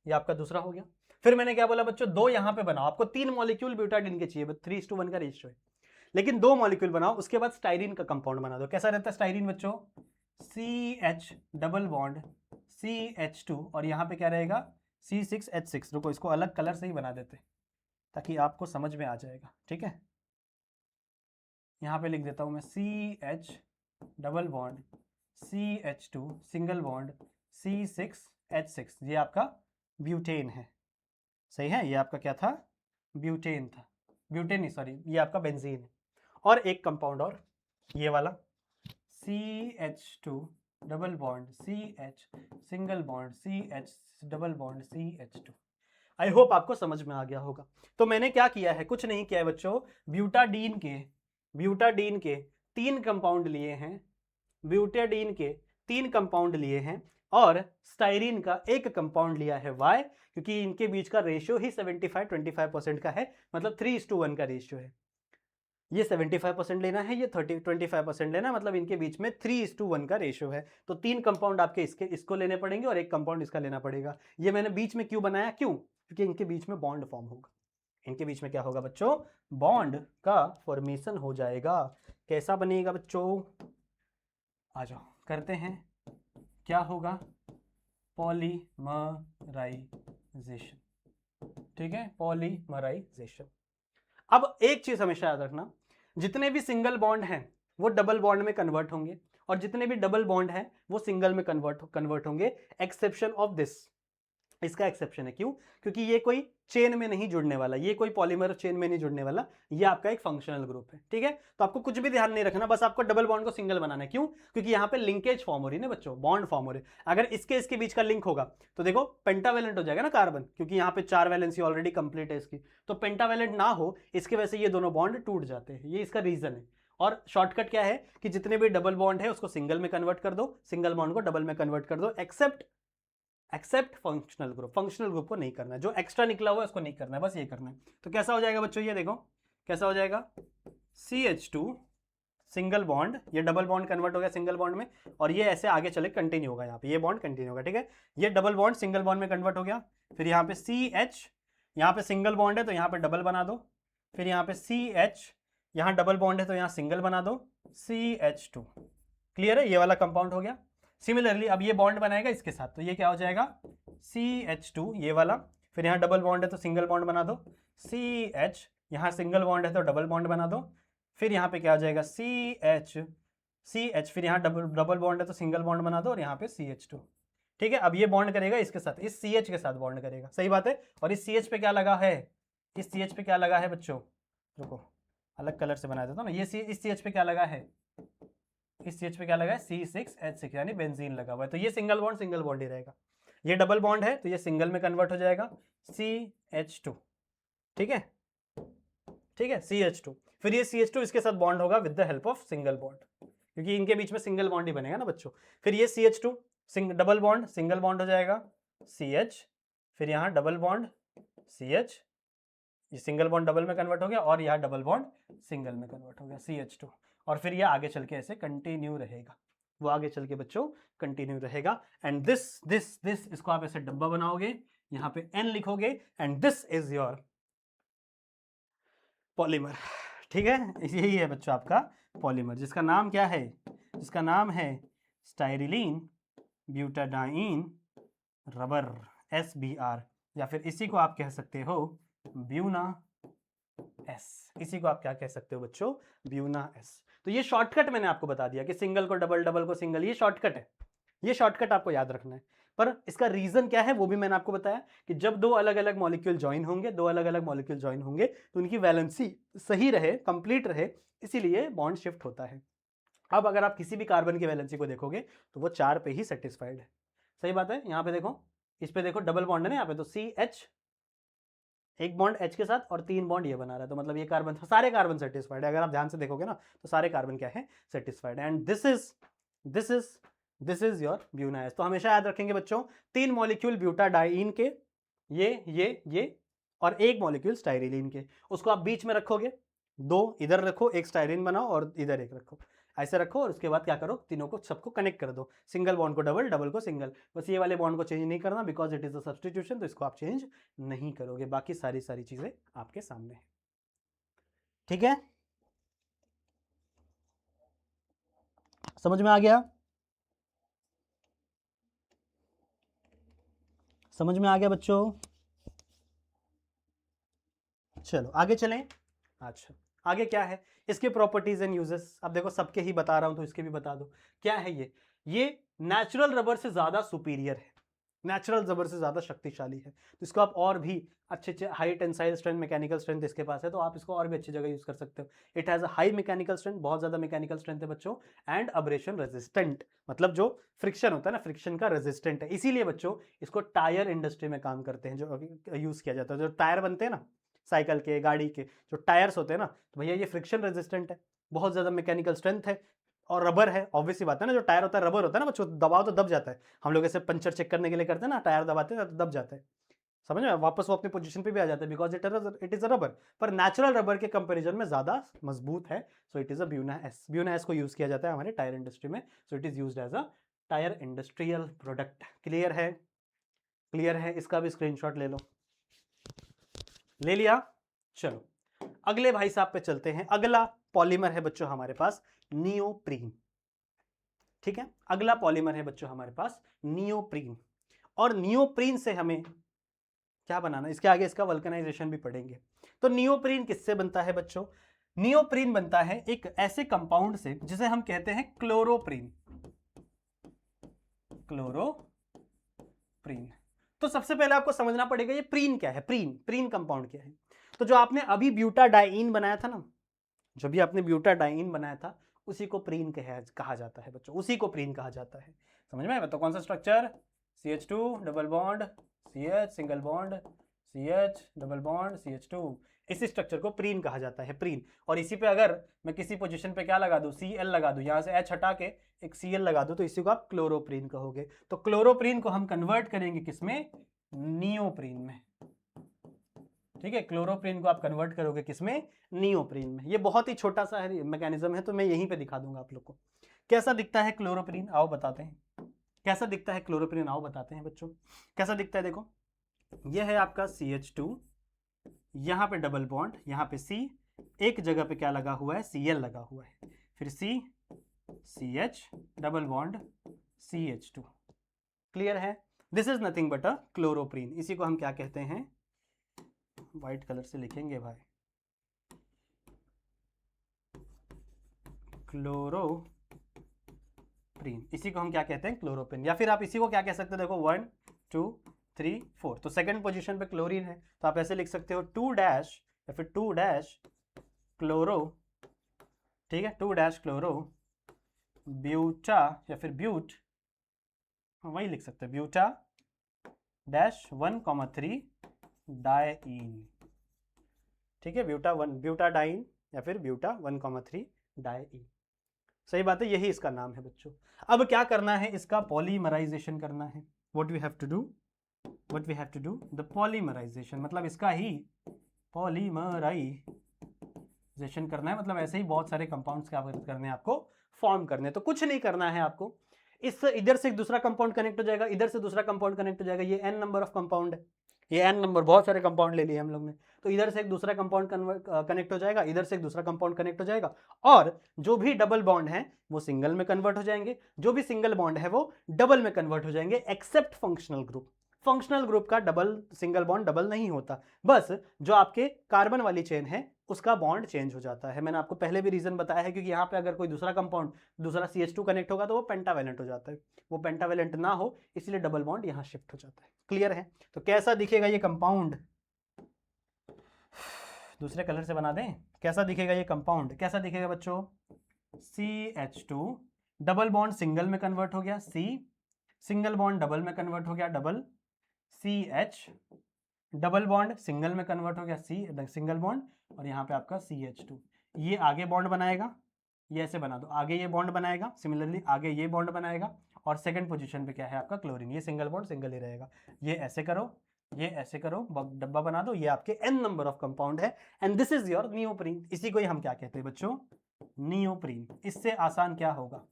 A: ये आपका दूसरा हो गया। फिर मैंने क्या बोला बच्चों, 2 यहां पे बनाओ, आपको 3 मॉलिक्यूल ब्यूटाडीन के चाहिए, 3:1 का रेशियो है, लेकिन 2 मॉलिक्यूल बनाओ, उसके बाद स्टाइरीन का कंपाउंड बना दो। कैसा रहता है स्टाइरीन बच्चों? CH डबल बॉन्ड CH2 और यहां पे क्या रहेगा C6H6। रुको इसको अलग कलर से ही बना देते ताकि आपको समझ में आ जाएगा, ठीक है। यहां पे लिख देता हूं मैं CH double bond CH2 single bond C6H6, ये आपका ब्यूटेन है। सही है, ये आपका क्या था? ब्यूटेन था, ब्यूटेन नहीं सॉरी, ये आपका बेंजीन है। और एक कंपाउंड और, ये वाला CH2 double bond CH, single bond CH, double bond CH2। I hope आपको समझ में आ गया होगा। तो मैंने क्या किया है, कुछ नहीं किया है बच्चों, ब्यूटाडीन के 3 कंपाउंड लिए हैं, ब्यूटाडीन के 3 कंपाउंड लिए हैं और स्टाइरीन का 1 कंपाउंड लिया है। वाई? क्योंकि इनके बीच का रेशियो ही 75-25% का है, मतलब 3:1 का रेशियो है। ये 75% लेना है, ये 25% लेना है, मतलब इनके बीच में 3:1 का रेशियो है। तो 3 कंपाउंड आपके इसको लेने पड़ेंगे और 1 कंपाउंड इसका लेना पड़ेगा। ये मैंने बीच में क्यों बनाया, क्यों? क्योंकि इनके बीच में बॉन्ड फॉर्म होगा। इनके बीच में क्या होगा बच्चों? बॉन्ड का फॉर्मेशन हो जाएगा। कैसा बनेगा बच्चों? आ जाओ करते हैं। क्या होगा? पॉलीमराइजेशन। ठीक है, पॉलीमराइजेशन। अब एक चीज हमेशा याद रखना, जितने भी सिंगल बॉन्ड हैं वो डबल बॉन्ड में कन्वर्ट होंगे और जितने भी डबल बॉन्ड हैं वो सिंगल में कन्वर्ट होंगे, एक्सेप्शन ऑफ दिस। इसका एक्सेप्शन है, क्यों? क्योंकि ये कोई चेन में नहीं जुड़ने वाला, ये कोई पॉलीमर चेन में नहीं जुड़ने वाला, ये आपका एक फंक्शनल ग्रुप है। ठीक है, तो आपको कुछ भी ध्यान नहीं रखना, बस आपको डबल बॉन्ड को सिंगल बनाना है। क्यों? क्योंकि यहाँ पे लिंकेज फॉर्म हो रही है ना बच्चों, बॉन्ड फॉर्म हो रही है। अगर इसके बीच का लिंक होगा तो देखो पेंटावेलेंट हो जाएगा ना कार्बन, क्योंकि यहाँ पे 4 वैलेंसी ऑलरेडी कंप्लीट है इसकी। तो पेंटावेलेंट ना हो, इसके वजह से ये दोनों बॉन्ड टूट जाते हैं, ये इसका रीजन है। और शॉर्टकट क्या है कि जितने भी डबल बॉन्ड है उसको सिंगल में कन्वर्ट कर दो, सिंगल बॉन्ड को डबल में कन्वर्ट कर दो, except functional group. Functional group को नहीं करना है, जो एक्स्ट्रा निकला हुआ है उसको नहीं करना है, बस ये करना है। तो कैसा हो जाएगा बच्चों, ये देखो कैसा हो जाएगा, CH2 सिंगल बॉन्ड, ये डबल बॉन्ड कन्वर्ट हो गया सिंगल बॉन्ड में, और ये ऐसे आगे चले कंटिन्यू होगा, यहाँ पे ये बॉन्ड कंटिन्यू होगा। ठीक है, ये डबल बॉन्ड सिंगल बॉन्ड में कन्वर्ट हो गया, फिर यहाँ पे CH, यहाँ पे सिंगल बॉन्ड है तो यहाँ पे डबल बना दो, फिर यहाँ पे CH, यहाँ डबल बॉन्ड है तो यहाँ सिंगल बना दो, CH2। क्लियर है, ये वाला कंपाउंड हो गया। सिमिलरली अब ये बॉन्ड बनाएगा इसके साथ, तो ये क्या हो जाएगा, CH2 ये वाला, फिर यहाँ डबल बॉन्ड है तो सिंगल बॉन्ड बना दो, CH, यहाँ सिंगल बॉन्ड है तो डबल बॉन्ड बना दो, फिर यहाँ पे क्या हो जाएगा CH, फिर यहाँ डबल बॉन्ड है तो सिंगल बॉन्ड बना दो और यहाँ पे CH2। ठीक है, अब ये बॉन्ड करेगा इसके साथ, इस CH के साथ बॉन्ड करेगा, सही बात है। और इस CH पे क्या लगा है, इस CH पे क्या लगा है बच्चों, रुको अलग कलर से बना देता हूँ ना, ये इस CH पे क्या लगा है, इस CH पे क्या लगा है, C6H6 यानी बेंजीन लगा हुआ है। तो ये सिंगल बॉन्ड ही रहेगा। ये डबल बॉन्ड है तो ये सिंगल में कन्वर्ट हो जाएगा, CH2। ठीक है, ठीक है, CH2। फिर ये CH2 इसके साथ बॉन्ड होगा with the help of single bond, क्योंकि इनके बीच में सिंगल बॉन्ड ही बनेगा ना बच्चों। फिर ये CH2 double bond single bond हो जाएगा, CH, फिर यहाँ डबल बॉन्ड CH, ये सिंगल बॉन्ड डबल में कन्वर्ट हो गया और यहाँ डबल बॉन्ड सिंगल में कन्वर्ट हो गया, CH2। और फिर ये आगे चल के ऐसे कंटिन्यू रहेगा, वो आगे चल के बच्चों कंटिन्यू रहेगा। एंड दिस इसको आप ऐसे डब्बा बनाओगे, यहाँ पे N लिखोगे, and this is your polymer. ठीक है, यही है बच्चों आपका पॉलीमर, जिसका नाम क्या है, जिसका नाम है स्टाइरिलीन ब्यूटाडाइन रबर, SBR, या फिर इसी को आप कह सकते हो ब्यूना S। इसी को आप क्या कह सकते हो बच्चों, ब्यूना S। तो ये शॉर्टकट मैंने आपको बता दिया कि सिंगल को डबल, डबल को सिंगल, ये शॉर्टकट है, ये शॉर्टकट आपको याद रखना है। पर इसका रीजन क्या है वो भी मैंने आपको बताया कि जब दो अलग अलग मॉलिक्यूल ज्वाइन होंगे, तो उनकी वैलेंसी सही रहे, कंप्लीट रहे, इसीलिए बॉन्ड शिफ्ट होता है। अब अगर आप किसी भी कार्बन की वैलेंसी को देखोगे तो वो 4 पे ही सेटिस्फाइड है, सही बात है। यहाँ पे देखो, इस पे देखो डबल बॉन्ड है ना यहाँ पे, तो CH, एक बॉन्ड H के साथ और 3 बॉन्ड ये बना रहा है, तो मतलब ये कार्बन, सारे कार्बन सेटिस्फाइड है। अगर आप ध्यान से देखोगे ना तो सारे कार्बन क्या है, सेटिस्फाइड है। And this is your Buena S। तो हमेशा याद रखेंगे बच्चों, 3 मॉलिक्यूल ब्यूटाडाइन के, ये और 1 मॉलिक्यूल स्टाइरिलीन के, उसको आप बीच में रखोगे, 2 इधर रखो, एक स्टाइरिन बनाओ और इधर एक रखो, ऐसे रखो, और उसके बाद क्या करो, तीनों को सबको कनेक्ट कर दो, सिंगल बॉन्ड को डबल, डबल को सिंगल। बस ये वाले बॉन्ड को चेंज नहीं करना, because it is a substitution, तो इसको आप चेंज नहीं करोगे। बाकी सारी चीजें आपके सामने है। ठीक है, समझ में आ गया, समझ में आ गया बच्चों? चलो आगे चलें। अच्छा, आगे क्या है, इसके प्रॉपर्टीज एंड यूजेस। अब देखो सबके ही बता रहा हूं तो इसके भी बता दो। क्या है ये नेचुरल रबर से ज्यादा सुपीरियर है। नेचुरल रबर से ज़्यादा शक्तिशाली है। तो इसको आप और भी अच्छे high tensile strength, mechanical strength इसके पास है, तो आप इसको और भी अच्छी जगह यूज़ कर सकते हो। It has a high mechanical strength, बहुत ज़्यादा मैकेनिकल स्ट्रेंथ है बच्चों, एंड अब्रेशन रेजिस्टेंट, मतलब जो फ्रिक्शन होता है ना, फ्रिक्शन का रेजिस्टेंट है। इसीलिए बच्चों इसको टायर इंडस्ट्री में काम करते हैं, जो यूज़ किया जाता है। जो टायर बनते हैं ना साइकिल के, गाड़ी के जो टायर्स होते हैं ना, तो भैया ये फ्रिक्शन रेजिस्टेंट है, बहुत ज़्यादा मैकेनिकल स्ट्रेंथ है, और रबर है। ऑब्वियस सी बात है ना, जो टायर होता है रबर होता है ना बच्चों, दबाओ तो दब जाता है। हम लोग ऐसे पंचर चेक करने के लिए करते हैं ना, टायर दबाते हैं तो दब जाता है, समझ में, वापस वो अपनी पोजीशन पे भी आ जाता है, because it is a rubber. पर नेचुरल रबर के कंपैरिजन में ज्यादा मजबूत है, so it is a Buna S. Buna S को यूज किया जाता है हमारे टायर इंडस्ट्री में, so it is used as a tyre industrial product. Clear है? क्लियर है? इसका भी स्क्रीनशॉट ले लो। ले लिया? चलो अगले भाई साहब पे चलते हैं। अगला पॉलीमर है बच्चों हमारे पास नियोप्रीन। ठीक है, अगला पॉलीमर है बच्चों हमारे पास नियोप्रीन। और नियोप्रीन से हमें क्या बनाना, इसके आगे इसका वल्कनाइजेशन भी पढ़ेंगे। तो नियोप्रीन किससे बनता है बच्चों? नियोप्रीन बनता है एक ऐसे कंपाउंड से जिसे हम कहते हैं क्लोरोप्रीन। क्लोरोप्रीन। तो सबसे पहले आपको समझना पड़ेगा ये प्रीन क्या है, प्रीन कंपाउंड क्या है। तो जो आपने अभी ब्यूटाडाइन बनाया था ना, जो भी आपने ब्यूटाडाइन बनाया था, उसी को प्रीन कहा जाता है बच्चों, उसी को प्रीन कहा जाता है। समझ में आया? तो कौन सा structure? CH2 double bond CH single bond CH double bond CH2, इसी स्ट्रक्चर को प्रीन कहा जाता है, प्रीन। और इसी पे अगर मैं किसी पोजीशन पे क्या लगा दूं, Cl लगा दूं, यहां से H हटा के एक Cl लगा दूं, तो इसी को आप क्लोरोप्रीन कहोगे। तो क्लोरोप्रीन को हम कन्वर्ट करेंगे किसमें? नियोप्रीन में। ठीक है, क्लोरोप्रीन को आप कन्वर्ट करोगे किसमें? नियोप्रीन में। ये बहुत ही छोटा सा मैकेनिज्म है, तो मैं यहीं पे दिखा दूंगा आप लोग को। कैसा दिखता है क्लोरोप्रीन, आओ बताते हैं। कैसा दिखता है क्लोरोप्रीन, आओ बताते हैं बच्चों। कैसा दिखता है? देखो, ये है आपका CH2, यहाँ पे डबल बॉन्ड, यहाँ पे C, एक जगह पे क्या लगा हुआ है? Cl लगा हुआ है, फिर C CH double bond CH2। Clear है? This is nothing but a chloroprene. इसी को हम क्या कहते हैं? व्हाइट कलर से लिखेंगे भाई, क्लोरोप्रीन। इसी को हम क्या कहते हैं? क्लोरोप्रीन। या फिर आप इसी को क्या कह सकते हैं? देखो 1 2 3 4, तो सेकंड पोजीशन पे क्लोरीन है, तो आप ऐसे लिख सकते हो 2 डैश या फिर 2 डैश क्लोरो। ठीक है, 2 डैश क्लोरो ब्यूटा, या फिर ब्यूट, वही लिख सकते हैं, ब्यूटा डैश 1,3 डाइन। ठीक है, ब्यूटाडाइन या फिर ब्यूटा 1,3 डाइन। सही बात है, यही इसका नाम है बच्चों। अब क्या करना है? इसका पॉलीमराइजेशन करना है। What we have to do? What we have to do? The polymerization, मतलब इसका ही पॉलीमराइजेशन करना है। मतलब ऐसे ही बहुत सारे कंपाउंड्स क्या करने हैं आपको? फॉर्म करने। तो कुछ नहीं करना है आपको, इस इधर से एक दूसरा कंपाउंड कनेक्ट हो जाएगा, इधर से दूसरा कंपाउंड कनेक्ट हो जाएगा। ये n नंबर ऑफ कंपाउंड है, ये n नंबर, बहुत सारे कंपाउंड ले लिए हम लोग ने। तो इधर से एक दूसरा कंपाउंड कनेक्ट हो जाएगा, इधर से एक दूसरा कंपाउंड कनेक्ट हो जाएगा, और जो भी डबल बॉन्ड है वो सिंगल में कन्वर्ट हो जाएंगे, जो भी सिंगल बॉन्ड है वो डबल में कन्वर्ट हो जाएंगे, except functional group. Functional group का सिंगल बॉन्ड डबल नहीं होता, बस जो आपके कार्बन वाली चेन है उसका बॉन्ड चेंज हो जाता है। मैंने आपको पहले भी रीजन बताया है, क्योंकि यहाँ पे अगर कोई दूसरा कंपाउंड, दूसरा CH2 कनेक्ट होगा तो वो पेंटावेलेंट हो जाता है, वो पेंटावेलेंट ना हो इसलिए डबल बॉन्ड यहाँ शिफ्ट हो जाता है। क्लियर है? तो कैसा दिखेगा ये कंपाउंड? दूसरे कलर से बना दें, कैसा दिखेगा ये कंपाउंड? कैसा दिखेगा बच्चों? CH2 डबल बॉन्ड सिंगल में कन्वर्ट हो गया, C सिंगल बॉन्ड डबल में कन्वर्ट हो गया, double CH double bond single में कन्वर्ट हो गया, C सिंगल बॉन्ड, और यहाँ पे आपका CH2। ये आगे बॉन्ड बनाएगा, ये ऐसे बना दो, आगे ये बॉन्ड बनाएगा, सिमिलरली आगे ये बॉन्ड बनाएगा, और सेकंड पोजीशन पे क्या है आपका? क्लोरीन। ये सिंगल बॉन्ड सिंगल ही रहेगा। ये ऐसे करो, ये ऐसे करो, डब्बा बना दो, ये आपके n नंबर ऑफ कंपाउंड है, and this is your neoprene. इसी को ही हम क्या कहते हैं बच्चों? नियोप्रीन। इससे आसान क्या होगा?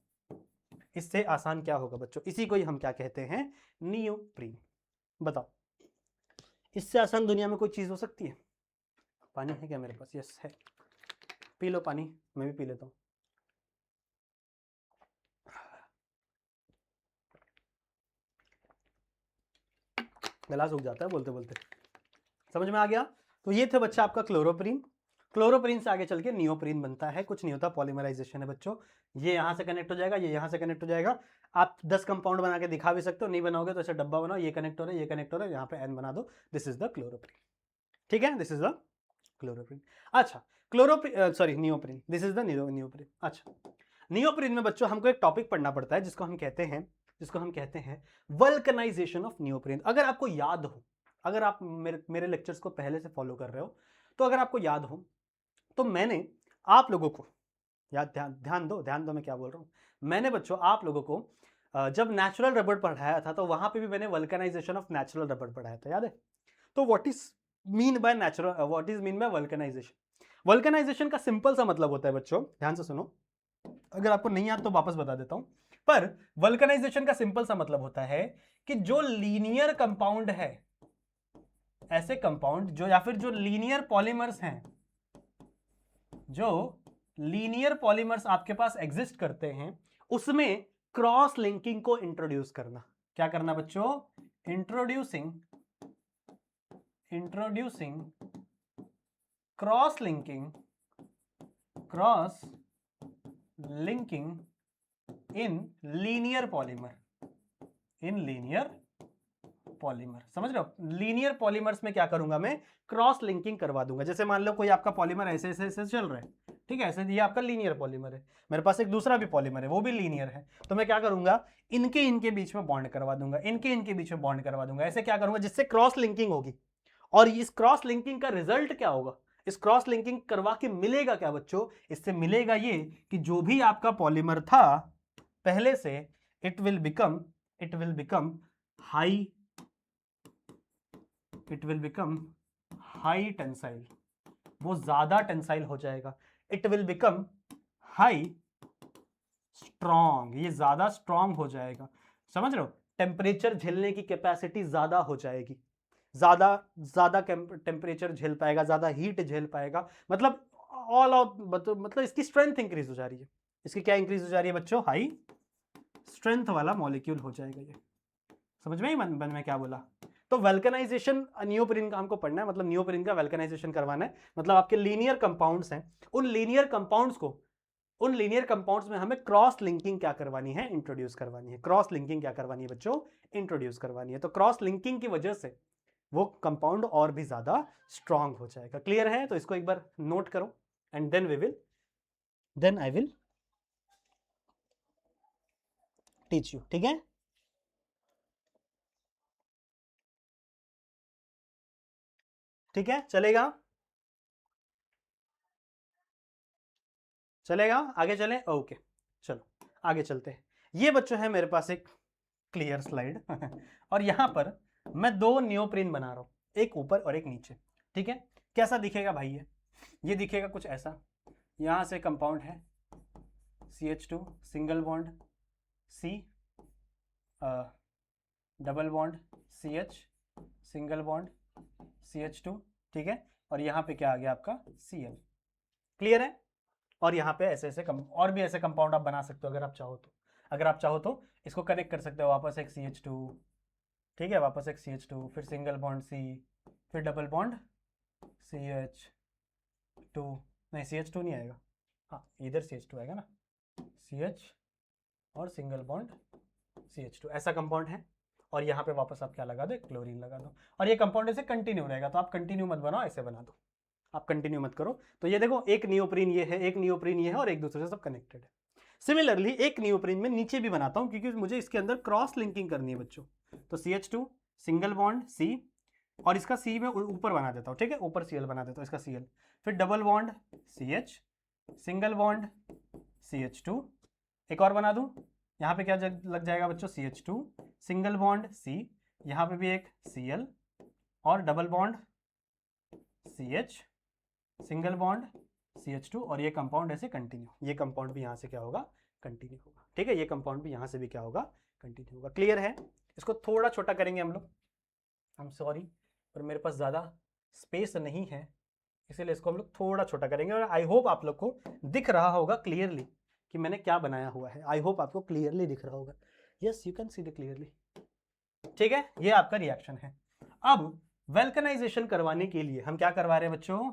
A: इससे आसान क्या होगा बच्चों? इसी को ही हम क्या कहते हैं? नियोप्रीन। बताओ, इससे आसान दुनिया में कोई चीज हो सकती है? पानी है क्या मेरे पास? यस है, पी लो पानी, मैं भी पी लेता हूँ। गला सूख जाता है बोलते बोलते। समझ में आ गया? तो ये थे बच्चा आपका क्लोरोप्रीन। क्लोरोप्रीन से आगे चल के नियोप्रीन बनता है, कुछ नहीं होता, पॉलीमराइजेशन है बच्चों। ये यहां से कनेक्ट हो जाएगा, ये यहां से कनेक्ट हो जाएगा। आप 10 कंपाउंड बना के दिखा भी सकते हो, नहीं बनाओगे तो ऐसे डब्बा बनाओ, ये कनेक्ट हो रहा है, ये कनेक्ट हो रहा है, यहाँ पे N बना दो, दिस इज द क्लोरोप्रीन। ठीक है, दिस इज द क्लोरोप्रीन। अच्छा, chloroprene sorry neoprene, this is the neoprene. अच्छा, नियोप्रीन में बच्चों हमको एक टॉपिक पढ़ना पड़ता है जिसको हम कहते हैं वल्कनाइजेशन ऑफ नियोप्रीन। अगर आपको याद हो, अगर आप मेरे लेक्चर्स को पहले से फॉलो कर रहे हो, तो अगर आपको याद हो तो मैंने आप लोगों को याद, ध्यान दो मैं क्या बोल रहा हूँ। मैंने बच्चों आप लोगों को जब नेचुरल रबड़ पढ़ाया था तो वहां पे भी मैंने वल्कनाइजेशन ऑफ नेचुरल रबड़ पढ़ाया था, याद है? तो what is mean by vulcanization? Vulcanization का सिंपल सा मतलब होता है बच्चों, ध्यान से सुनो, अगर आपको नहीं याद तो वापस बता देता हूं। पर वल्कनाइजेशन का सिंपल सा मतलब होता है कि जो लीनियर कंपाउंड है, ऐसे कंपाउंड जो, या फिर जो लीनियर पॉलीमर्स हैं, जो लीनियर पॉलीमर्स आपके पास एग्जिस्ट करते हैं, उसमें क्रॉस लिंकिंग को इंट्रोड्यूस करना। क्या करना बच्चों? Introducing cross linking in linear polymer. समझ रहे हो? लीनियर पॉलीमर्स में क्या करूंगा मैं? क्रॉस लिंकिंग करवा दूंगा। जैसे मान लो कोई आपका पॉलीमर ऐसे ऐसे ऐसे चल रहा है, ठीक है, ऐसे ये आपका लीनियर पॉलीमर है, मेरे पास एक दूसरा भी पॉलीमर है, वो भी लीनियर है, तो मैं क्या करूंगा? इनके बीच में बॉन्ड करवा दूंगा, इनके बीच में बॉन्ड करवा दूंगा। ऐसे क्या करूंगा जिससे क्रॉस लिंकिंग होगी। और इस क्रॉस लिंकिंग का रिजल्ट क्या होगा? इस क्रॉस लिंकिंग करवा के मिलेगा क्या बच्चों? इससे मिलेगा ये कि जो भी आपका पॉलीमर था पहले से, it will become high tensile, वो ज्यादा टेंसाइल हो जाएगा। It will become high strong, ये ज्यादा स्ट्रॉन्ग हो जाएगा। समझ रहे हो? टेम्परेचर झेलने की कैपेसिटी ज्यादा हो जाएगी, ज्यादा टेम्परेचर झेल पाएगा, ज्यादा हीट झेल पाएगा, मतलब ऑल आउट, मतलब इसकी स्ट्रेंथ इंक्रीज हो जा रही है। इसकी क्या इंक्रीज हो जा रही है बच्चों? हाई स्ट्रेंथ वाला मॉलिक्यूल हो जाएगा ये। समझ में ही मन में क्या बोला? तो वल्कनाइजेशन नियोप्रीन का हमको पढ़ना है, मतलब नियोप्रीन का वल्कनाइजेशन करवाना है। मतलब आपके लीनियर कंपाउंड्स हैं, उन लीनियर कंपाउंड्स में हमें क्रॉस लिंकिंग क्या करवानी है? इंट्रोड्यूस करवानी है। क्रॉस लिंकिंग क्या करवानी है बच्चों? इंट्रोड्यूस करवानी है। तो क्रॉस लिंकिंग की वजह से वो कंपाउंड और भी ज्यादा स्ट्रांग हो जाएगा। क्लियर है? तो इसको एक बार नोट करो and then I will teach you. ठीक है, ठीक है, चलेगा? आगे चलें? ओके, चलो आगे चलते हैं। ये बच्चों है मेरे पास एक क्लियर स्लाइड और यहां पर मैं दो नियोप्रीन बना रहा हूं, एक ऊपर और एक नीचे। ठीक है, कैसा दिखेगा भाई? ये दिखेगा कुछ ऐसा। यहां से कंपाउंड है CH2 single bond C, double bond CH, single bond CH2, ठीक है, और यहाँ पे क्या आ गया आपका Cl। क्लियर है? और यहाँ पे ऐसे ऐसे और भी ऐसे कंपाउंड आप बना सकते हो अगर आप चाहो तो। अगर आप चाहो तो इसको कनेक्ट कर सकते हो, वापस एक CH2, ठीक है, वापस एक CH2, फिर सिंगल बॉन्ड C, फिर डबल बॉन्ड CH2, नहीं CH2 नहीं आएगा, हाँ इधर CH2 आएगा ना, CH और सिंगल बॉन्ड CH2, ऐसा कंपाउंड है। और यहाँ पे वापस आप क्या लगा दो? क्लोरीन लगा दो। और ये कंपाउंड ऐसे कंटिन्यू रहेगा, तो आप कंटिन्यू मत बनाओ, ऐसे बना दो, आप कंटिन्यू मत करो। तो ये देखो, एक नियोप्रीन ये है, एक नियोप्रीन ये है, और एक दूसरे से सब कनेक्टेड है। सिमिलरली एक नियोप्रीन में नीचे भी बनाता हूं क्योंकि मुझे इसके अंदर क्रॉस लिंकिंग करनी है बच्चों। तो CH2 सिंगल बॉन्ड C, और इसका C में ऊपर बना देता हूं, ठीक है, ऊपर Cl बना देता हूं, इसका Cl, फिर double bond CH, single bond CH2, एक और बना दूं, यहाँ पे क्या लग जाएगा बच्चों? CH2 सिंगल बॉन्ड C, यहाँ पे भी एक Cl और double bond CH, single bond CH2, और ये कंपाउंड ऐसे कंटिन्यू, ये कंपाउंड भी यहाँ से क्या होगा? कंटिन्यू होगा। ठीक है, ये कंपाउंड भी यहाँ से भी क्या होगा? कंटिन्यू होगा। क्लियर है? इसको थोड़ा छोटा करेंगे हम लोग, आई एम सॉरी, पर मेरे पास ज़्यादा स्पेस नहीं है, इसीलिए इसको हम लोग थोड़ा छोटा करेंगे। और आई होप आप लोग को दिख रहा होगा क्लियरली कि मैंने क्या बनाया हुआ है। आई होप आपको क्लियरली दिख रहा होगा। Yes, you can see it clearly. ठीक है, ये आपका रिएक्शन है। अब वल्कनाइजेशन करवाने के लिए हम क्या करवा रहे हैं बच्चों?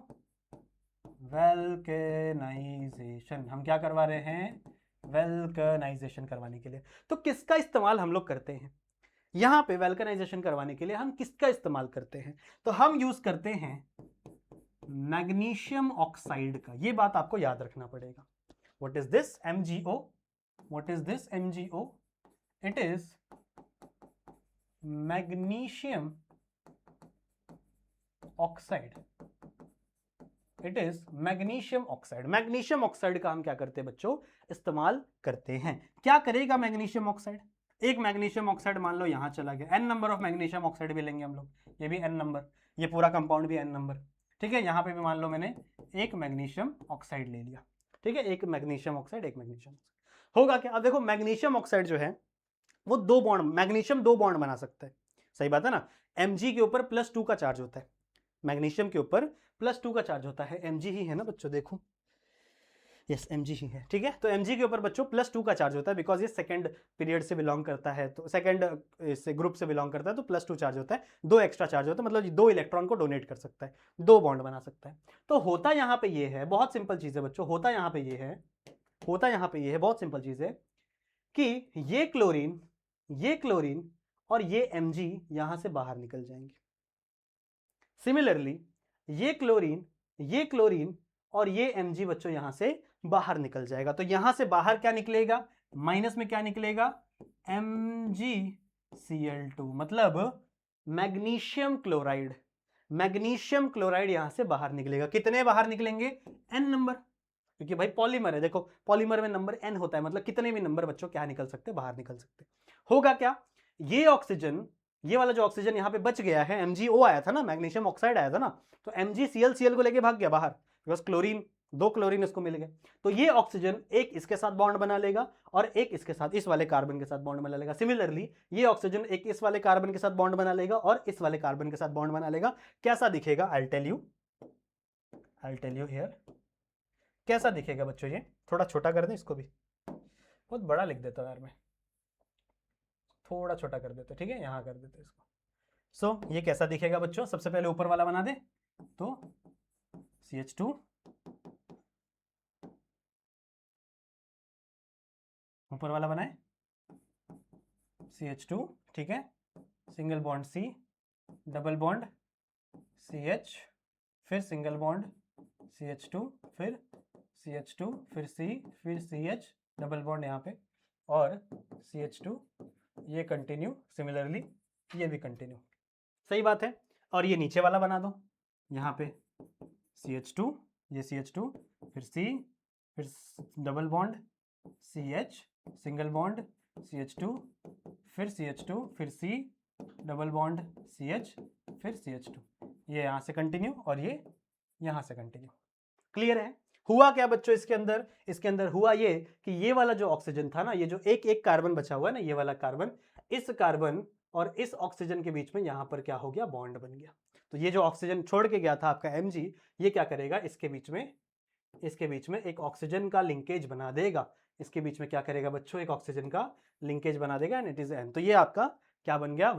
A: वेल्कनाइजेशन, हम क्या करवा रहे हैं? वेल्कनाइजेशन करवाने के लिए। तो किसका इस्तेमाल हम लोग करते हैं यहां पे वेल्कनाइजेशन करवाने के लिए? हम किसका इस्तेमाल करते हैं? तो हम यूज करते हैं मैग्नीशियम ऑक्साइड का। ये बात आपको याद रखना पड़ेगा। What is this? MgO. What is this? MgO. It is magnesium oxide. It is magnesium oxide. Magnesium oxide का हम क्या करते हैं बच्चों? इस्तेमाल करते हैं। क्या करेगा मैग्नीशियम ऑक्साइड? एक मैग्नीशियम ऑक्साइड मान लो यहां चला गया, n number of magnesium oxide भी लेंगे हम लोग, ये भी n नंबर, ये पूरा कंपाउंड भी n नंबर, ठीक है। यहां पे भी मान लो मैंने एक मैग्नीशियम ऑक्साइड ले लिया, ठीक है, एक मैग्नीशियम ऑक्साइड, एक मैग्नीशियम ऑक्साइड। होगा क्या? अब देखो मैग्नीशियम ऑक्साइड जो है वो दो बॉन्ड, मैग्नीशियम दो बॉन्ड बना सकता है, सही बात है ना। Mg के ऊपर +2 का चार्ज होता है, मैग्नीशियम के ऊपर +2 का चार्ज होता है। Mg ही है ना बच्चों, देखो, यस Mg ही है, ठीक है। तो Mg के ऊपर बच्चों +2 का चार्ज होता है, बिकॉज ये सेकंड पीरियड से बिलोंग करता है, तो सेकंड इससे ग्रुप से बिलोंग करता है, तो +2 चार्ज होता है, दो एक्स्ट्रा चार्ज होता है, मतलब दो इलेक्ट्रॉन को डोनेट कर सकता है, दो बॉन्ड बना सकता है। तो होता यहाँ पे ये है, बहुत सिंपल चीज है बच्चों, होता यहाँ पे ये है, होता यहाँ पे ये है, बहुत सिंपल चीज है कि ये क्लोरीन और ये Mg यहां से बाहर निकल जाएंगे। सिमिलरली ये क्लोरीन और ये Mg बच्चों यहां से बाहर निकल जाएगा। तो यहां से बाहर क्या निकलेगा? माइनस में क्या निकलेगा? MgCl2, मतलब मैग्नीशियम क्लोराइड। मैग्नीशियम क्लोराइड यहां से बाहर निकलेगा। कितने बाहर निकलेंगे? n नंबर, क्योंकि भाई पॉलीमर है, देखो पॉलीमर में नंबर n होता है, मतलब कितने भी नंबर बच्चों क्या निकल सकते, बाहर निकल सकते। होगा क्या? ये ऑक्सीजन, ये वाला जो ऑक्सीजन यहाँ पे बच गया है, MgO आया था ना, मैग्नीशियम ऑक्साइड आया था ना, तो MgCl को लेके भाग गया बाहर, बिकॉज क्लोरीन, दो क्लोरीन इसको मिल गए। तो ये ऑक्सीजन एक इसके साथ बॉन्ड बना लेगा और एक इसके साथ, इस वाले कार्बन के साथ बॉन्ड बना लेगा। सिमिलरली ये ऑक्सीजन एक इस वाले कार्बन के साथ बॉन्ड बना लेगा और इस वाले कार्बन के साथ बॉन्ड बना लेगा। कैसा दिखेगा? आई टेल यू हियर कैसा दिखेगा बच्चों। ये थोड़ा छोटा कर दें इसको भी, बहुत बड़ा लिख देता हूं यार मैं, थोड़ा छोटा कर देते, ठीक है, यहां कर देते इसको। सो ये कैसा दिखेगा बच्चों? सबसे पहले ऊपर वाला बना दे, तो CH2, ऊपर वाला बनाए CH2, ठीक है, single bond C, double bond CH, फिर सिंगल बॉन्ड CH2, फिर CH2, फिर C, फिर CH, डबल बॉन्ड यहाँ पे और CH2, ये कंटिन्यू, सिमिलरली ये भी कंटिन्यू, सही बात है। और ये नीचे वाला बना दो, यहाँ पे CH2, ये CH2, फिर C, फिर double bond CH, single bond CH2, फिर CH2, फिर C, डबल बॉन्ड CH, फिर CH2, ये यहाँ से कंटिन्यू और ये यहाँ से कंटिन्यू। क्लियर है? हुआ क्या बच्चों इसके अंदर? इसके अंदर हुआ ये कि ये वाला जो ऑक्सीजन था ना, ये जो एक एक कार्बन बचा हुआ है ना, ये वाला कार्बन, इस कार्बन और इस ऑक्सीजन के बीच में यहां पर क्या हो गया? बॉन्ड बन गया। तो ये जो ऑक्सीजन छोड़ के गया था आपका Mg, ये क्या करेगा? इसके बीच में एक ऑक्सीजन का लिंकेज बना देगा। इसके बीच में क्या करेगा बच्चों? एक ऑक्सीजन का लिंकेज बना देगा, एंड इट इज N। तो ये आपका क्या बन गया?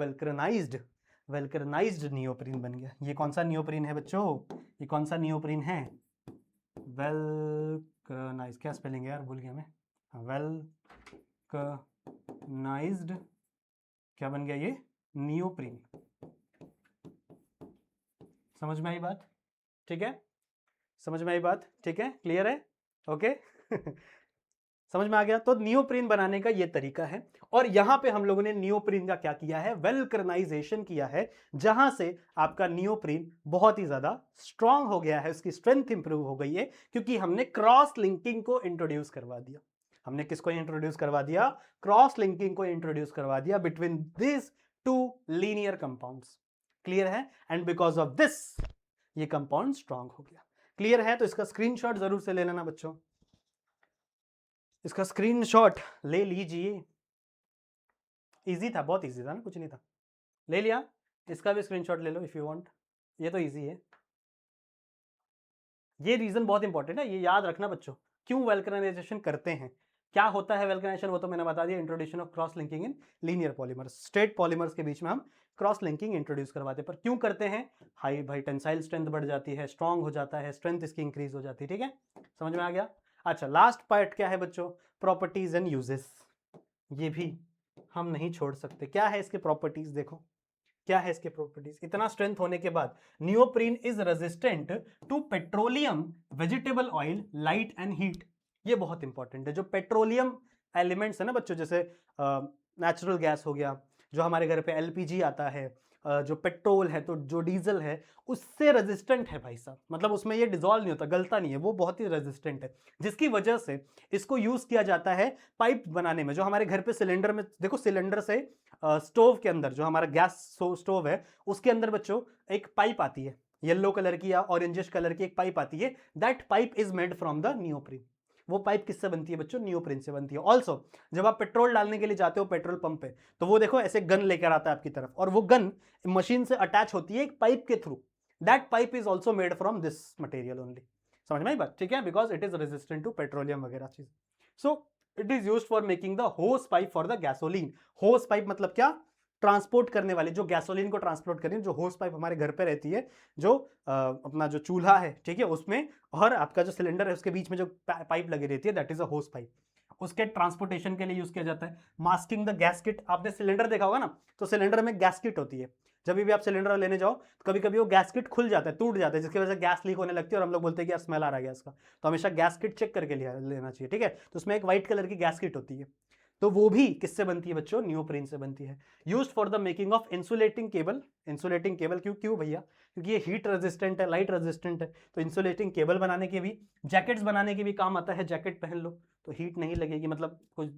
A: वेल्कनाइज्ड नियोप्रीन बन गया। ये कौन सा नियोप्रीन है बच्चों? ये कौन सा नियोप्रीन है? वेल्कनाइज्ड, क्या स्पेलिंग है यार, भूल गया मैं। वेल्कनाइज्ड क्या बन गया? ये नियोप्रीन। समझ में आई बात? ठीक है, समझ में आई बात? ठीक है, क्लियर है? ओके समझ में आ गया? तो नियोप्रीन बनाने का ये तरीका है। और यहां पे हम लोगों ने नियोप्रीन का क्या किया है? वेल्कनाइजेशन किया है, जहां से आपका नियोप्रीन बहुत ही ज्यादा स्ट्रांग हो गया है, उसकी स्ट्रेंथ इंप्रूव हो गई है, क्योंकि हमने क्रॉस लिंकिंग को इंट्रोड्यूस करवा दिया। हमने किसको इंट्रोड्यूस करवा दिया? क्रॉस लिंकिंग को इंट्रोड्यूस करवा दिया between this two linear compounds. Clear है? एंड बिकॉज ऑफ दिस ये कंपाउंड स्ट्रांग हो गया। क्लियर है? तो इसका स्क्रीनशॉट जरूर से ले लेना बच्चों, इसका स्क्रीनशॉट ले लीजिए। इजी था, बहुत इजी था ना, कुछ नहीं था, ले लिया। इसका भी स्क्रीनशॉट ले लो इफ यू वांट, ये तो इजी है। ये रीजन बहुत इंपॉर्टेंट है, ये याद रखना बच्चों, क्यों वेल्कनाइजेशन करते हैं, क्या होता है वल्कनाइजेशन वो तो मैंने बता दिया, introduction of cross linking in linear polymers, straight polymers के बीच में हम क्रॉस लिंकिंग इंट्रोड्यूस करवाते हैं। पर क्यों करते हैं? हाई भाई टेंसाइल स्ट्रेंथ बढ़ जाती है, स्ट्रांग हो जाता है, स्ट्रेंथ इसकी इंक्रीज हो जाती है। ठीक है, समझ में आ गया? अच्छा, लास्ट पार्ट क्या है बच्चों? Properties and uses. ये भी हम नहीं छोड़ सकते। क्या है इसके प्रॉपर्टीज? देखो क्या है इसके प्रॉपर्टीज। इतना स्ट्रेंथ होने के बाद neoprene is resistant to petroleum, vegetable oil, light and heat. ये बहुत इंपॉर्टेंट है। जो पेट्रोलियम एलिमेंट्स है ना बच्चों, जैसे नेचुरल गैस हो गया, जो हमारे घर पे एलपीजी आता है, जो पेट्रोल है, तो जो डीजल है, उससे रेजिस्टेंट है भाई साहब। मतलब उसमें ये डिजोल्व नहीं होता, गलता नहीं है, वो बहुत ही रेजिस्टेंट है, जिसकी वजह से इसको यूज किया जाता है पाइप बनाने में। जो हमारे घर पे सिलेंडर में देखो, सिलेंडर से स्टोव के अंदर, जो हमारा गैस स्टोव है, उसके अंदर बच्चों एक पाइप आती है, येलो कलर की या ऑरेंजिश कलर की एक पाइप आती है। That pipe is made from the neoprene. वो पाइप किससे बनती है बच्चों? नियोप्रीन से बनती है। ऑल्सो जब आप पेट्रोल डालने के लिए जाते हो पेट्रोल पंप पे, तो वो देखो ऐसे गन लेकर आता है आपकी तरफ, और वो गन मशीन से अटैच होती है एक पाइप के through. That pipe is also made from this material only. समझ में आई बात? ठीक है, because it is resistant to petroleum वगैरह चीज। So it is used for making the hose pipe for the gasoline. Hose pipe मतलब क्या? ट्रांसपोर्ट करने वाली, जो गैसोलीन को ट्रांसपोर्ट करनी, जो होस पाइप हमारे घर पे रहती है, जो अपना जो चूल्हा है, ठीक है, उसमें और आपका जो सिलेंडर है उसके बीच में जो पाइप लगी रहती है, दैट इज अ होस पाइप। उसके ट्रांसपोर्टेशन के लिए यूज किया जाता है। Masking the gas kit. आपने सिलेंडर देखा होगा ना, तो सिलेंडर में गैस किट होती है। जब भी आप सिलेंडर लेने जाओ तो कभी कभी वो गैस किट खुल जाता है, टूट जाता है, जिसकी वजह से गैस लीक होने लगती है और हम लोग बोलते हैं कि यार स्मेल आ रहा है गैस का। तो हमेशा गैस किट चेक करके लेना चाहिए। ठीक है, तो उसमें एक व्हाइट कलर की गैस किट होती है, तो वो भी किससे बनती है बच्चों? नियोप्रीन से बनती है। Used for the making of insulating cable. Insulating cable क्यों क्यों भैया? क्योंकि ये हीट रेजिस्टेंट है, लाइट रेजिस्टेंट है, तो इंसुलेटिंग केबल बनाने के भी, जैकेट्स बनाने के भी काम आता है। जैकेट पहन लो तो हीट नहीं लगेगी, मतलब कुछ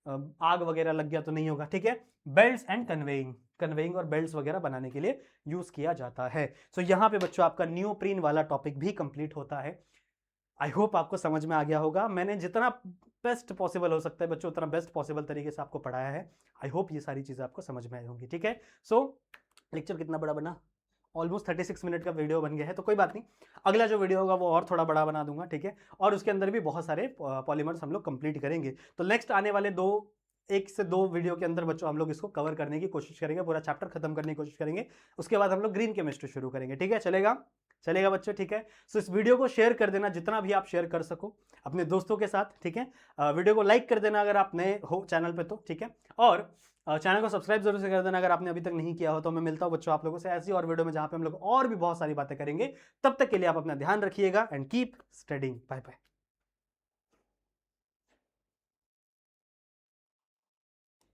A: आग वगैरह लग गया तो नहीं होगा। ठीक है, बेल्ट्स एंड कन्वेइंग, कन्वेइंग और बेल्ट्स वगैरह बनाने के लिए यूज किया जाता है। सो यहाँ पे बच्चों आपका नियोप्रीन वाला टॉपिक भी कंप्लीट होता है। आई होप आपको समझ में आ गया होगा। मैंने जितना बेस्ट पॉसिबल हो सकता है बच्चों, उतना बेस्ट पॉसिबल तरीके से आपको पढ़ाया है। आई होप ये सारी चीज़ें आपको समझ में आई होंगी। ठीक है, सो लेक्चर कितना बड़ा बना? ऑलमोस्ट 36 मिनट का वीडियो बन गया है, तो कोई बात नहीं, अगला जो वीडियो होगा वो और थोड़ा बड़ा बना दूंगा। ठीक है, और उसके अंदर भी बहुत सारे पॉलीमर्स हम लोग कंप्लीट करेंगे। तो नेक्स्ट आने वाले एक से दो वीडियो के अंदर बच्चों हम लोग इसको कवर करने की कोशिश करेंगे, पूरा चैप्टर खत्म करने की कोशिश करेंगे। उसके बाद हम लोग ग्रीन केमिस्ट्री शुरू करेंगे। ठीक है, चलेगा? चलेगा बच्चों? ठीक है, सो इस वीडियो को शेयर कर देना जितना भी आप शेयर कर सको अपने दोस्तों के साथ। ठीक है, वीडियो को लाइक कर देना अगर आप नए हो चैनल पे तो। ठीक है, और चैनल को सब्सक्राइब जरूर से कर देना अगर आपने अभी तक नहीं किया हो। तो मैं मिलता हूं बच्चों आप लोगों से ऐसी और वीडियो में, जहां पे हम लोग और भी बहुत सारी बातें करेंगे। तब तक के लिए आप अपना ध्यान रखिएगा and keep studying. Bye bye.